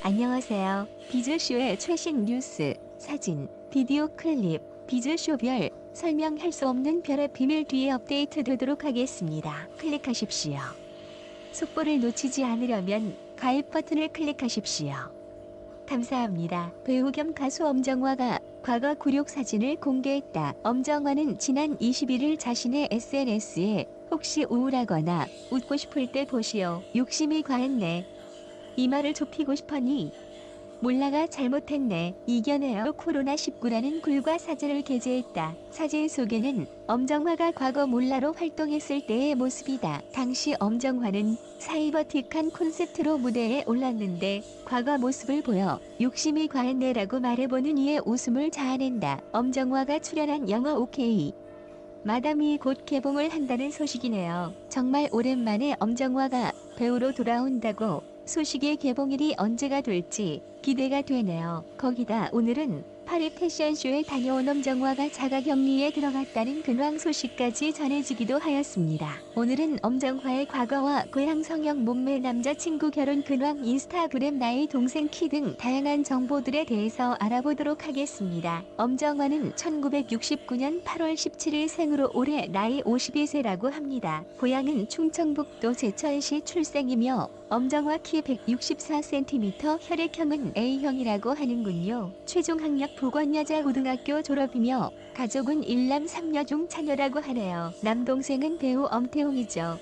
안녕하세요. 비즈쇼의 최신 뉴스, 사진, 비디오 클립, 비즈쇼별, 설명할 수 없는 별의 비밀 뒤에 업데이트 되도록 하겠습니다. 클릭하십시오. 속보를 놓치지 않으려면 가입 버튼을 클릭하십시오. 감사합니다. 배우 겸 가수 엄정화가 과거 굴욕 사진을 공개했다. 엄정화는 지난 21일 자신의 SNS에 혹시 우울하거나 웃고 싶을 때 보시오. 욕심이 과했네. 이마를 좁히고 싶으니 몰라가 잘못했네. 이겨내요 코로나19라는 글과 사진을 게재했다. 사진 속에는 엄정화가 과거 몰라로 활동했을 때의 모습이다. 당시 엄정화는 사이버틱한 콘셉트로 무대에 올랐는데 과거 모습을 보여 욕심이 과했네라고 말해보는 이에 웃음을 자아낸다. 엄정화가 출연한 영화 오케이 마담이 곧 개봉을 한다는 소식이네요. 정말 오랜만에 엄정화가 배우로 돌아온다고 소식의 개봉일이 언제가 될지 기대가 되네요. 거기다 오늘은 파리 패션쇼에 다녀온 엄정화가 자가격리에 들어갔다는 근황 소식까지 전해지기도 하였습니다. 오늘은 엄정화의 과거와 고향 성형 몸매 남자친구 결혼 근황 인스타그램 나이 동생 키 등 다양한 정보들에 대해서 알아보도록 하겠습니다. 엄정화는 1969년 8월 17일 생으로 올해 나이 52세라고 합니다. 고향은 충청북도 제천시 출생이며 엄정화 키 164cm, 혈액형은 A형이라고 하는군요. 최종 학력 보건여자고등학교 졸업이며 가족은 1남 3녀 중 자녀라고 하네요. 남동생은 배우 엄태웅이죠.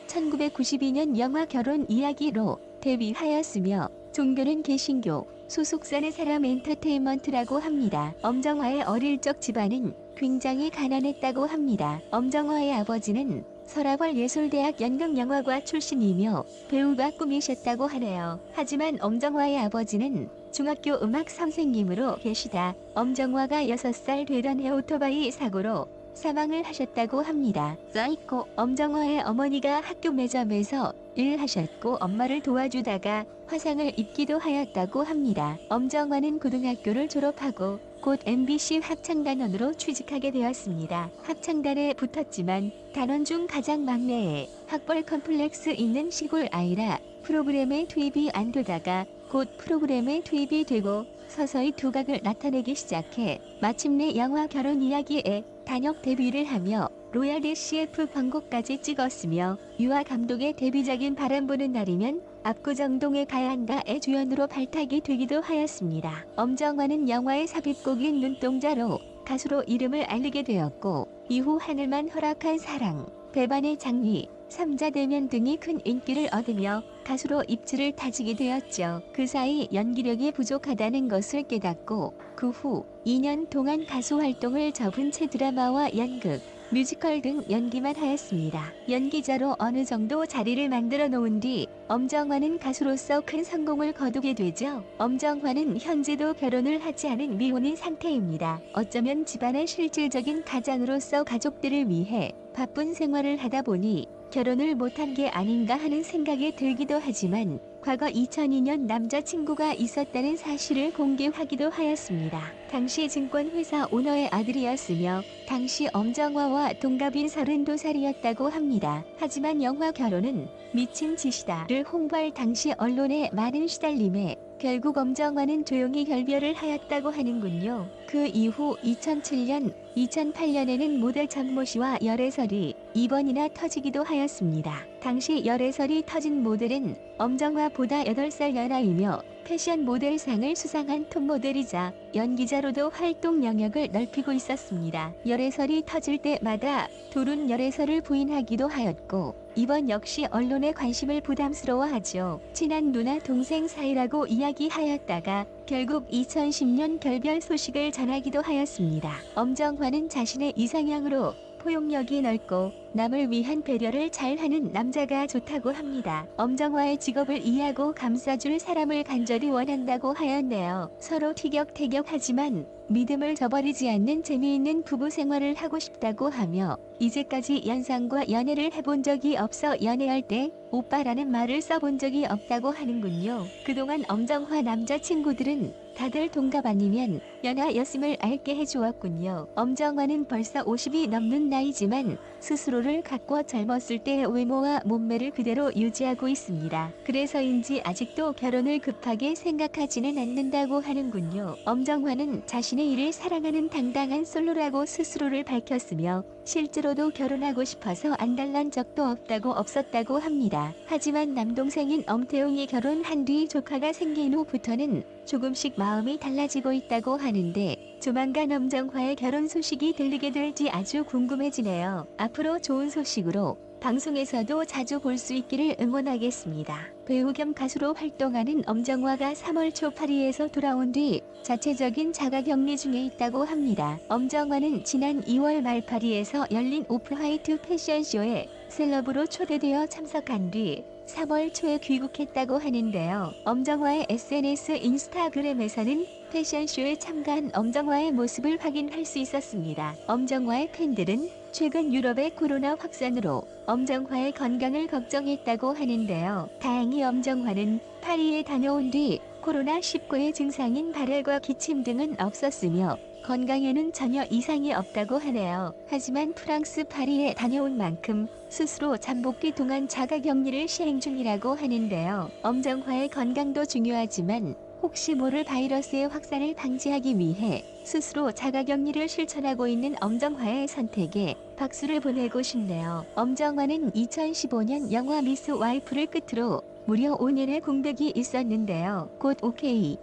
1992년 영화 결혼 이야기로 데뷔하였으며 종교는 개신교, 소속사는 사람 엔터테인먼트라고 합니다. 엄정화의 어릴 적 집안은 굉장히 가난했다고 합니다. 엄정화의 아버지는 서라벌 예술대학 연극영화과 출신이며 배우가 꿈이셨다고 하네요. 하지만 엄정화의 아버지는 중학교 음악 선생님으로 계시다 엄정화가 6살 되던 해 오토바이 사고로 사망을 하셨다고 합니다. 사이코 엄정화의 어머니가 학교 매점에서 일하셨고 엄마를 도와주다가 화상을 입기도 하였다고 합니다. 엄정화는 고등학교를 졸업하고 곧 MBC 합창단원으로 취직하게 되었습니다. 합창단에 붙었지만 단원 중 가장 막내에 학벌 컴플렉스 있는 시골 아이라 프로그램에 투입이 안 되다가 곧 프로그램에 투입이 되고 서서히 두각을 나타내기 시작해 마침내 영화 결혼 이야기에 단역 데뷔를 하며 로얄 CF 광고까지 찍었으며 유아 감독의 데뷔작인 바람 부는 날이면 압구정동에 가야 한다의 주연으로 발탁이 되기도 하였습니다. 엄정화는 영화의 삽입곡인 눈동자로 가수로 이름을 알리게 되었고 이후 하늘만 허락한 사랑, 배반의 장미, 삼자대면 등이 큰 인기를 얻으며 가수로 입지를 다지게 되었죠. 그 사이 연기력이 부족하다는 것을 깨닫고 그 후 2년 동안 가수 활동을 접은 채 드라마와 연극, 뮤지컬 등 연기만 하였습니다. 연기자로 어느 정도 자리를 만들어 놓은 뒤 엄정화는 가수로서 큰 성공을 거두게 되죠. 엄정화는 현재도 결혼을 하지 않은 미혼인 상태입니다. 어쩌면 집안의 실질적인 가장으로서 가족들을 위해 바쁜 생활을 하다 보니 결혼을 못한 게 아닌가 하는 생각이 들기도 하지만 과거 2002년 남자친구가 있었다는 사실을 공개하기도 하였습니다. 당시 증권회사 오너의 아들이었으며 당시 엄정화와 동갑인 32살이었다고 합니다. 하지만 영화 결혼은 미친 짓이다를 홍보할 당시 언론에 많은 시달림에 결국 엄정화는 조용히 결별을 하였다고 하는군요. 그 이후 2007년, 2008년에는 모델 전모 씨와 열애설이 2번이나 터지기도 하였습니다. 당시 열애설이 터진 모델은 엄정화보다 8살 연하이며 패션 모델상을 수상한 톱모델이자 연기자로도 활동 영역을 넓히고 있었습니다. 열애설이 터질 때마다 둘은 열애설을 부인하기도 하였고 이번 역시 언론의 관심을 부담스러워하죠. 친한 누나 동생 사이라고 이야기하였다가 결국 2010년 결별 소식을 전하기도 하였습니다. 엄정화는 자신의 이상형으로 포용력이 넓고 남을 위한 배려를 잘하는 남자가 좋다고 합니다. 엄정화의 직업을 이해하고 감싸줄 사람을 간절히 원한다고 하였네요. 서로 티격태격하지만 믿음을 저버리지 않는 재미있는 부부 생활을 하고 싶다고 하며 이제까지 연상과 연애를 해본 적이 없어 연애할 때 오빠라는 말을 써본 적이 없다고 하는군요. 그동안 엄정화 남자친구들은 다들 동갑 아니면 연하였음을 알게 해주었군요. 엄정화는 벌써 50이 넘는 나이지만 스스로를 가꿔 젊었을 때의 외모와 몸매를 그대로 유지하고 있습니다. 그래서인지 아직도 결혼을 급하게 생각하지는 않는다고 하는군요. 엄정화는 자신의 일을 사랑하는 당당한 솔로라고 스스로를 밝혔으며 실제로도 결혼하고 싶어서 안달난 적도 없었다고 합니다. 하지만 남동생인 엄태웅이 결혼한 뒤 조카가 생긴 후부터는 조금씩 마음이 달라지고 있다고 하는데 조만간 엄정화의 결혼 소식이 들리게 될지 아주 궁금해지네요. 앞으로 좋은 소식으로 방송에서도 자주 볼 수 있기를 응원하겠습니다. 배우 겸 가수로 활동하는 엄정화가 3월 초 파리에서 돌아온 뒤 자체적인 자가격리 중에 있다고 합니다. 엄정화는 지난 2월 말 파리에서 열린 오프화이트 패션쇼에 셀럽으로 초대되어 참석한 뒤 3월 초에 귀국했다고 하는데요. 엄정화의 SNS 인스타그램에서는 패션쇼에 참가한 엄정화의 모습을 확인할 수 있었습니다. 엄정화의 팬들은 최근 유럽의 코로나 확산으로 엄정화의 건강을 걱정했다고 하는데요. 다행히 엄정화는 파리에 다녀온 뒤 코로나19의 증상인 발열과 기침 등은 없었으며 건강에는 전혀 이상이 없다고 하네요. 하지만 프랑스 파리에 다녀온 만큼 스스로 잠복기 동안 자가격리를 시행 중이라고 하는데요. 엄정화의 건강도 중요하지만 혹시 모를 바이러스의 확산을 방지하기 위해 스스로 자가격리를 실천하고 있는 엄정화의 선택에 박수를 보내고 싶네요. 엄정화는 2015년 영화 미스 와이프를 끝으로 무려 5년의 공백이 있었는데요. 곧 OK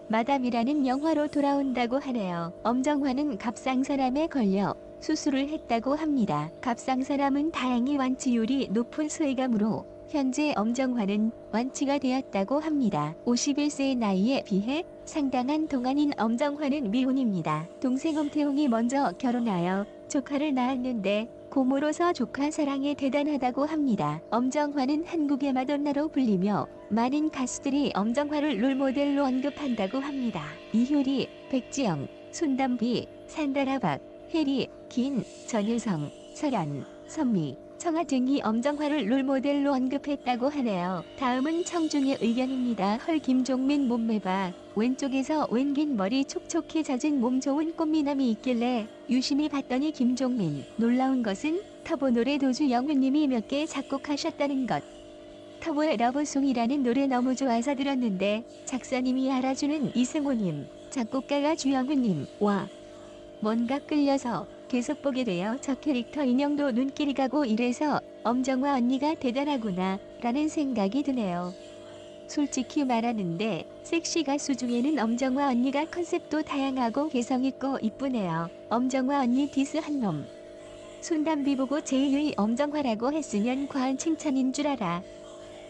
마담이라는 영화로 돌아온다고 하네요. 엄정화는 갑상선암에 걸려 수술을 했다고 합니다. 갑상선암은 다행히 완치율이 높은 수혜감으로 현재 엄정화는 완치가 되었다고 합니다. 51세의 나이에 비해 상당한 동안인 엄정화는 미혼입니다. 동생 엄태웅이 먼저 결혼하여 조카를 낳았는데 고모로서 조카 사랑에 대단하다고 합니다. 엄정화는 한국의 마돈나로 불리며 많은 가수들이 엄정화를 롤모델로 언급한다고 합니다. 이효리, 백지영, 손담비, 산다라박, 혜리, 긴, 전유성, 설현, 선미, 청아 등이 엄정화를 롤모델로 언급했다고 하네요. 다음은 청중의 의견입니다. 헐 김종민 몸매 봐. 왼쪽에서 웬 긴 머리 촉촉히 젖은 몸 좋은 꽃미남이 있길래 유심히 봤더니 김종민. 놀라운 것은 터보 노래 도주 영훈님이 몇 개 작곡하셨다는 것. 터보의 러브송이라는 노래 너무 좋아서 들었는데 작사님이 알아주는 이승호님, 작곡가가 주영훈님. 와, 뭔가 끌려서 계속 보게 되어 저 캐릭터 인형도 눈길이 가고 이래서 엄정화 언니가 대단하구나 라는 생각이 드네요. 솔직히 말하는데 섹시 가수 중에는 엄정화 언니가 컨셉도 다양하고 개성있고 이쁘네요. 엄정화 언니 디스 한 놈. 손담비 보고 제일의 엄정화라고 했으면 과한 칭찬인 줄 알아.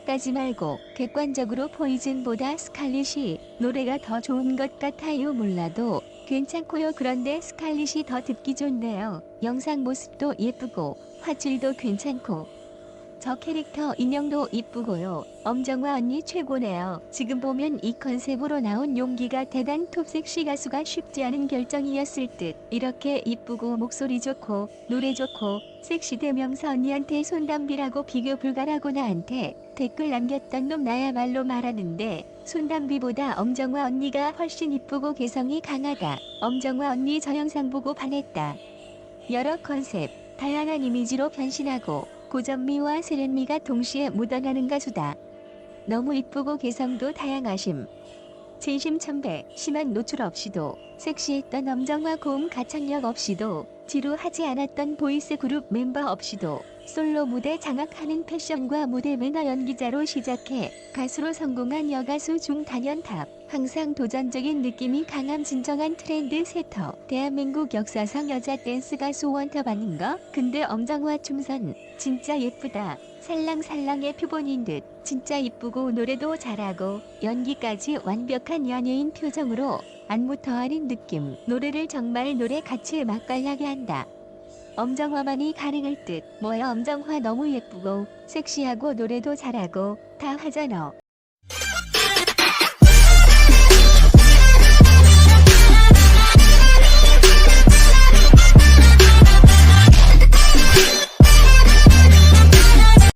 까지 말고 객관적으로 포이즌보다 스칼릿이 노래가 더 좋은 것 같아요. 몰라도 괜찮고요. 그런데 스칼릿이 더 듣기 좋네요. 영상 모습도 예쁘고 화질도 괜찮고 저 캐릭터 인형도 이쁘고요. 엄정화 언니 최고네요. 지금 보면 이 컨셉으로 나온 용기가 대단. 톱 섹시 가수가 쉽지 않은 결정이었을 듯. 이렇게 이쁘고 목소리 좋고 노래 좋고 섹시 대명사 언니한테 손담비라고 비교 불가라고 나한테 댓글 남겼던 놈 나야말로 말하는데 손담비보다 엄정화 언니가 훨씬 이쁘고 개성이 강하다. 엄정화 언니 저 영상 보고 반했다. 여러 컨셉, 다양한 이미지로 변신하고 고전미와 세련미가 동시에 묻어나는 가수다. 너무 이쁘고 개성도 다양하심. 진심 첨배, 심한 노출 없이도 섹시했던 엄정화 고음 가창력 없이도 지루하지 않았던 보이스 그룹 멤버 없이도 솔로 무대 장악하는 패션과 무대 매너 연기자로 시작해 가수로 성공한 여가수 중 단연탑. 항상 도전적인 느낌이 강한 진정한 트렌드 세터. 대한민국 역사상 여자 댄스 가수 원탑 아닌가? 근데 엄정화 춤선 진짜 예쁘다. 살랑살랑의 표본인 듯. 진짜 이쁘고 노래도 잘하고 연기까지 완벽한 연예인 표정으로 안무 더하는 느낌. 노래를 정말 노래같이 맛깔나게 한다. 엄정화만이 가능할 듯. 뭐야 엄정화 너무 예쁘고 섹시하고 노래도 잘하고 다 하잖아.